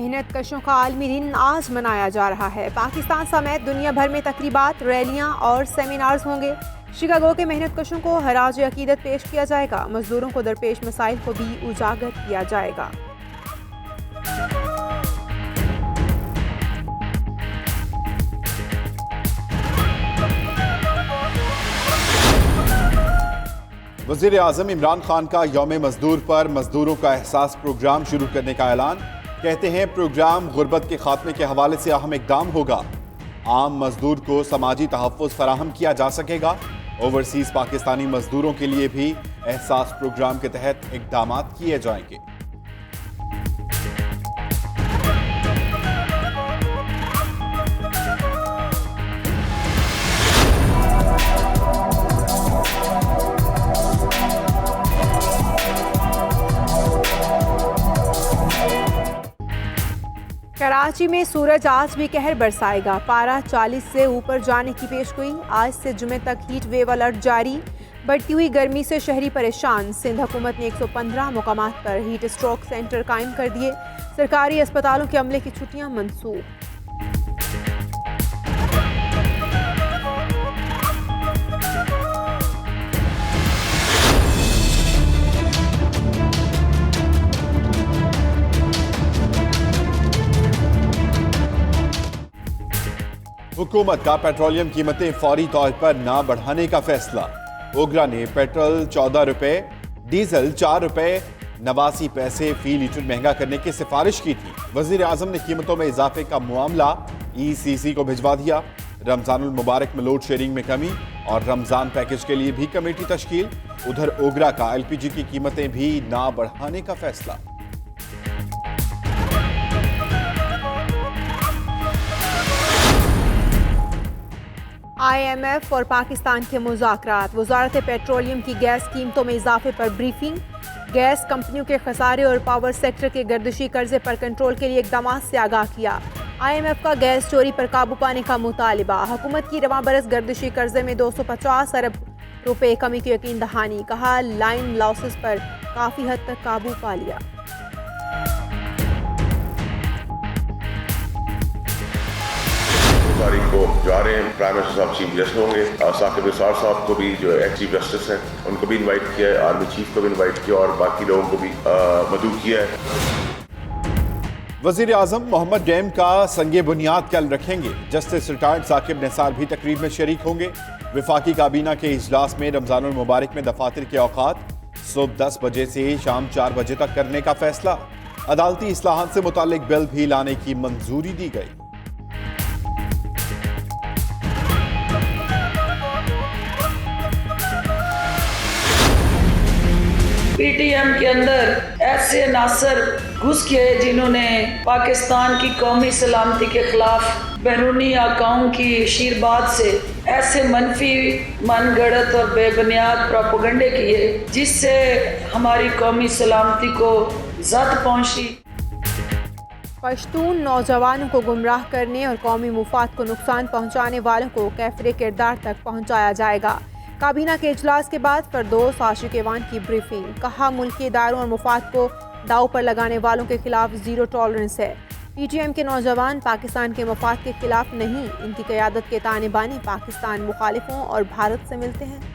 मेहनत कशों का आलमी दिन आज मनाया जा रहा है। पाकिस्तान समेत दुनिया भर में तकरीबात, रैलियां और सेमिनार्स होंगे। शिकागो के मेहनत कशों को हराज अकीदत पेश किया जाएगा। मजदूरों को दरपेश मसाइल को भी उजागर किया जाएगा। वज़ीर आज़म इमरान खान का यौम मजदूर पर मजदूरों का एहसास प्रोग्राम शुरू करने का ऐलान। कहते हैं प्रोग्राम गुर्बत के खात्मे के हवाले से अहम इक़दाम होगा। आम मजदूर को समाजी तहफ़्फ़ुज़ फराहम किया जा सकेगा। ओवरसीज़ पाकिस्तानी मजदूरों के लिए भी एहसास प्रोग्राम के तहत इक़दाम किए जाएंगे। कराची में सूरज आज भी कहर बरसाएगा। पारा 40 से ऊपर जाने की पेशगोई। आज से जुमे तक हीट वेव अलर्ट जारी। बढ़ती हुई गर्मी से शहरी परेशान। सिंध हुकूमत ने 115 मुकामात पर हीट स्ट्रोक सेंटर कायम कर दिए। सरकारी अस्पतालों के अमले की छुट्टियां मनसूख। हुकूमत का पेट्रोलियम कीमतें फौरी तौर पर ना बढ़ाने का फैसला। ओगरा ने पेट्रोल 14 रुपए, डीजल 4 रुपए 89 पैसे फी लीटर महंगा करने की सिफारिश की थी। वजीर आजम ने कीमतों में इजाफे का मामला ECC को भिजवा दिया। रमजानुल मुबारक में लोड शेयरिंग में कमी और रमजान पैकेज के लिए भी कमेटी तश्कील। उधर ओगरा का LPG की कीमतें भी ना बढ़ाने का फैसला। IMF और पाकिस्तान के मुज़ाकरात। वज़ारत पेट्रोलियम की गैस कीमतों में इजाफे पर ब्रीफिंग। गैस कंपनियों के खसारे और पावर सेक्टर के गर्दिशी कर्जे पर कंट्रोल के लिए इक़दाम से आगाह किया। IMF का गैस चोरी पर काबू पाने का मुतालिबा। हुकूमत की रवां बरस गर्दिशी कर्जे में 250 अरब रुपए कमी की यकीन दहानी। कहा लाइन लॉसेस पर काफ़ी हद तक काबू पा लिया। तारीख को जा रहे हैं। प्राइम मिनिस्टर साहब चीफ गेस्ट होंगे। साकिब निसार साहब को भी जो एक्स चीफ जस्टिस हैं उनको भी इनवाइट किया है। आर्मी चीफ को भी इनवाइट किया और बाकी लोगों को भी मदऊ किया है। वजीर आजम मोहम्मद डैम का संगे बुनियाद कल रखेंगे। जस्टिस रिटायर्ड साकिब निसार भी तकरीब में शरीक होंगे। विफाकी काबीना के इजलास में रमजानुल मुबारक में दफातर के औकात सुबह 10 बजे से शाम 4 बजे तक करने का फैसला। अदालती इस्लाहात से मुतालिक बिल भी लाने की मंजूरी दी गई। PTM के अंदर ऐसे नासर घुस गए जिन्होंने पाकिस्तान की कौमी सलामती के खिलाफ बैरूनी आकाओं की शीरबाद से ऐसे मनफी मनगढ़ंत और बेबुनियाद प्रोपेगेंडे किए जिससे हमारी कौमी सलामती को ज़द पहुंची। पश्तून नौजवानों को गुमराह करने और कौमी मुफाद को नुकसान पहुंचाने वालों को कैफरे किरदार तक पहुंचाया जाएगा। काबीना के इजलास के बाद फरदौस आशिक़वान की ब्रीफिंग। कहा मुल्की इदारों और मुफाद को दाव पर लगाने वालों के खिलाफ ज़ीरो टॉलरेंस है। PTM के नौजवान पाकिस्तान के मफाद के खिलाफ नहीं, इनकी क़यादत के ताने बाने पाकिस्तान मुखालिफों और भारत से मिलते हैं।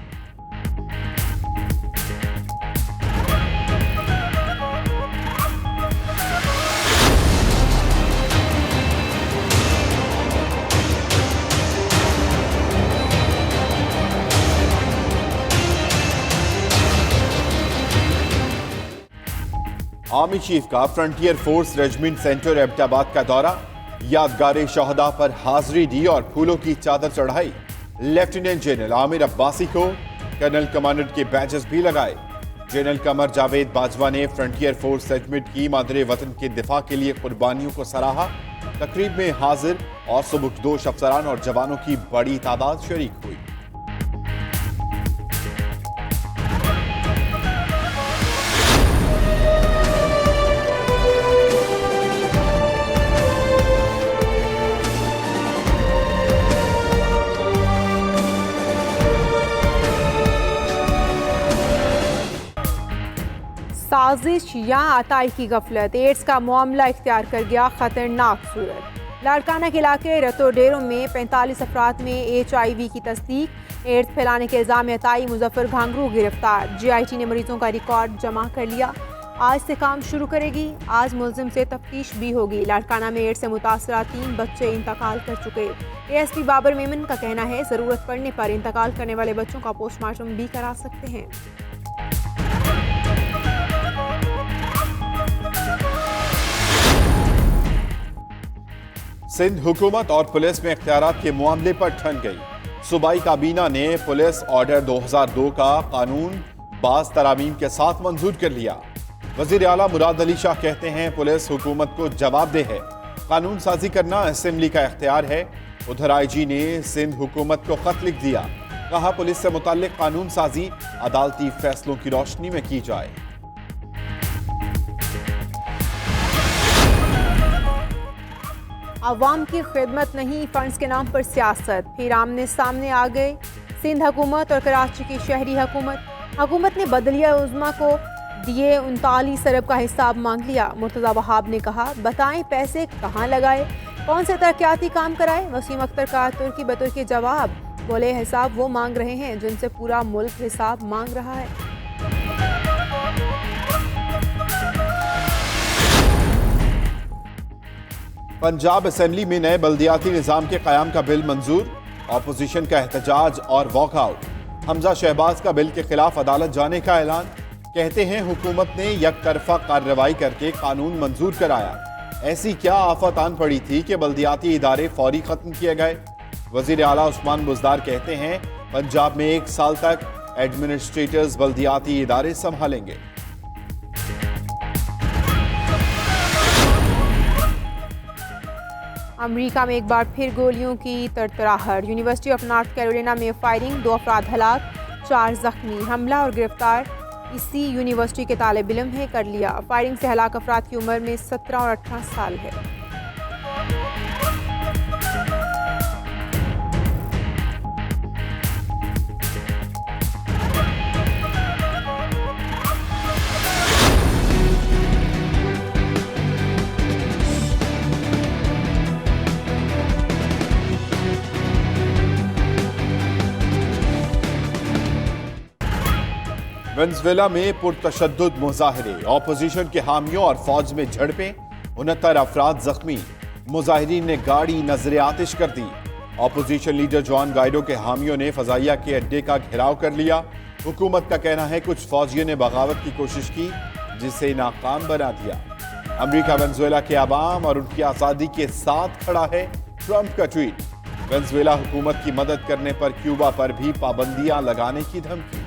आर्मी चीफ का frontier force regiment centre Abbottabad का दौरा। यादगार शहदा पर हाजिरी दी और फूलों की चादर चढ़ाई। लेफ्टिनेंट जनरल आमिर अब्बासी को कर्नल कमांडेंट के बैजेस भी लगाए। जनरल कमर जावेद बाजवा ने फ्रंटियर फोर्स रेजिमेंट की मादरे वतन के दिफा के लिए कुर्बानियों को सराहा। तकरीब में हाजिर और सुबुकदोश अफसरान और जवानों की बड़ी तादाद शरीक हुई। साजिश या अताई की गफलत, एड्स का मामला इख्तियार कर गया खतरनाक सूरत। लाड़काना के इलाके रतोडेरो में 45 अफराद में HIV की तस्दीक, एड्स फैलाने के इल्ज़ाम में अताई मुजफ्फर घांगरू गिरफ्तार। GIT ने मरीजों का रिकॉर्ड जमा कर लिया, आज से काम शुरू करेगी। आज मुलजिम से तफ्तीश भी होगी। लाड़काना में एड्स से मुतासरा 3 बच्चे इंतकाल कर चुके। ASP बाबर मेमन का कहना है ज़रूरत पड़ने पर इंतकाल करने वाले बच्चों का पोस्टमार्टम भी करा सकते हैं। सिंध हुकूमत और पुलिस में इख्तियारात के मामले पर ठन गई। सूबाई काबीना ने पुलिस ऑर्डर 2002 का कानून बाज तरामीम के साथ मंजूर कर लिया। वजीर आला मुराद अली शाह कहते हैं पुलिस हुकूमत को जवाबदेह है, कानून साजी करना असेंबली का इख्तियार है। उधर IG ने सिंध हुकूमत को खत लिख दिया, कहा पुलिस से मुताल्लिक कानून साजी अदालती फैसलों की रोशनी में की जाए। अवाम की खिदमत नहीं, फंड्स के नाम पर सियासत, फिर आमने सामने आ गए सिंध हुकूमत और कराची की शहरी हुकूमत। हुकूमत ने बदलिया उज़्मा को दिए 39 अरब का हिसाब मांग लिया। मुर्तज़ा वहाब ने कहा बताएं पैसे कहाँ लगाए, कौन से तरक्याती काम कराए। वसीम अख्तर का तुर्की बतुर्की जवाब, बोले हिसाब वो मांग रहे हैं जिनसे पूरा मुल्क हिसाब मांग रहा है। पंजाब असेंबली में नए बल्दियाती निज़ाम के क़याम का बिल मंजूर, ऑपोजिशन का एहतजाज और वॉकआउट। हमजा शहबाज का बिल के खिलाफ अदालत जाने का ऐलान, कहते हैं हुकूमत ने यकतरफा कार्रवाई करके कानून मंजूर कराया। ऐसी क्या आफत आन पड़ी थी कि बल्दियाती इदारे फौरी खत्म किए गए। वजीर आला उस्मान बुज़दार कहते हैं पंजाब में 1 साल तक एडमिनिस्ट्रेटर्स बल्दियाती इदारे संभालेंगे। अमेरिका में एक बार फिर गोलियों की तरतराहट, यूनिवर्सिटी ऑफ नॉर्थ कैरोलिना में फायरिंग, 2 अफराद हलाक 4 जख्मी। हमला और गिरफ्तार इसी यूनिवर्सिटी के तालिब इल्म है कर लिया। फायरिंग से हलाक अफराद की उम्र में 17 और 18 साल है। वेनेज़ुएला में पुरतशद्दुद मुजाहिरे, ऑपोजिशन के हामियों और फौज में झड़पें, 69 अफराद जख्मी। मुजाहिरीन ने गाड़ी नजर आतिश कर दी। ऑपोजिशन लीडर जुआन गाइडो के हामियों ने फजाइया के अड्डे का घेराव कर लिया। हुकूमत का कहना है कुछ फौजियों ने बगावत की कोशिश की जिसे नाकाम बना दिया। अमेरिका वेनेज़ुएला के अवाम और उनकी आज़ादी के साथ खड़ा है, ट्रंप का ट्वीट। वेनेज़ुएला हुकूमत की मदद करने पर क्यूबा पर भी पाबंदियां लगाने की धमकी।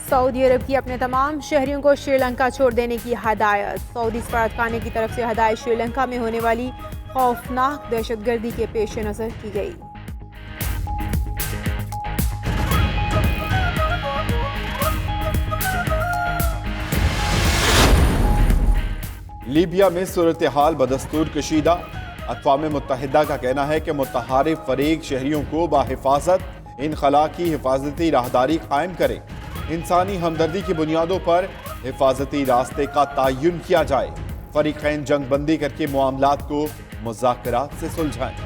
सऊदी अरब की अपने तमाम शहरियों को श्रीलंका छोड़ देने की हदायत। सऊदी सफारतखाने की तरफ से हदायत श्रीलंका में होने वाली खौफनाक दहशतगर्दी के पेश नज़र की गई। लीबिया में सूरत हाल बदस्तूर कशीदा। अक़वाम मुत्तहिदा का कहना है कि मुतहारिफ फरीक शहरियों को बाहिफाजत इनखला की हिफाजती राहदारी कायम करे। इंसानी हमदर्दी की बुनियादों पर हिफाजती रास्ते का तयन किया जाए। फरीक़ैन जंग बंदी करके मामलात को मुज़ाकरात से सुलझाएं।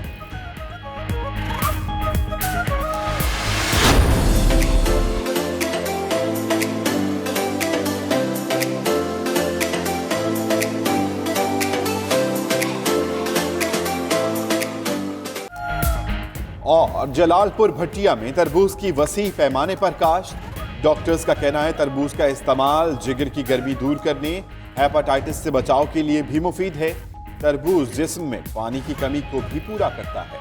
और जलालपुर भट्टिया में तरबूज की वसी पैमाने पर काश्त। डॉक्टर्स का कहना है तरबूज का इस्तेमाल जिगर की गर्मी दूर करने, हेपेटाइटिस से बचाव के लिए भी मुफीद है। तरबूज जिस्म में पानी की कमी को भी पूरा करता है।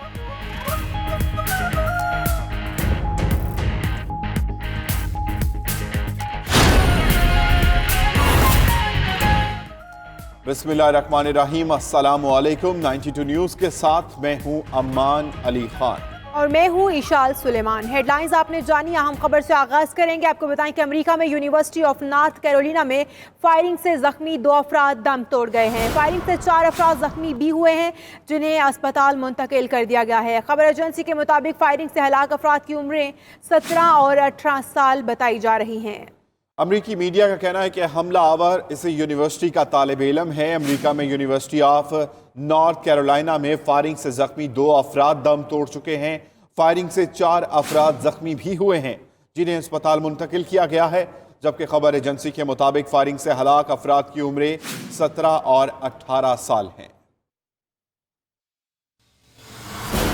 बिस्मिल्लाहिर्रहमानिर्रहीम, अस्सलामुअलैकुम। 92 न्यूज के साथ मैं हूं अम्मान अली खान। और मैं हूं इशाल सुलेमान। हेडलाइंस आपने जानी। अहम खबर से आगाज करेंगे। आपको बताएं कि अमेरिका में यूनिवर्सिटी ऑफ नॉर्थ कैरोलिना में फायरिंग से जख्मी 2 अफराद दम तोड़ गए हैं। फायरिंग से 4 अफराद जख्मी भी हुए हैं, जिन्हें अस्पताल मुंतकिल कर दिया गया है। खबर एजेंसी के मुताबिक फायरिंग से हलाक अफराद की उम्रें 17 और 18 साल बताई जा रही हैं। अमरीकी मीडिया का कहना है कि हमला आवर इस यूनिवर्सिटी का तालिब इल्म है। अमरीका में यूनिवर्सिटी ऑफ नॉर्थ कैरोलिना में फायरिंग से जख्मी 2 अफराद दम तोड़ चुके हैं। फायरिंग से 4 अफराद जख्मी भी हुए हैं, जिन्हें अस्पताल मुंतकिल किया गया है। जबकि खबर एजेंसी के मुताबिक फायरिंग से हलाक अफराद की उम्रें 17 और 18 साल हैं।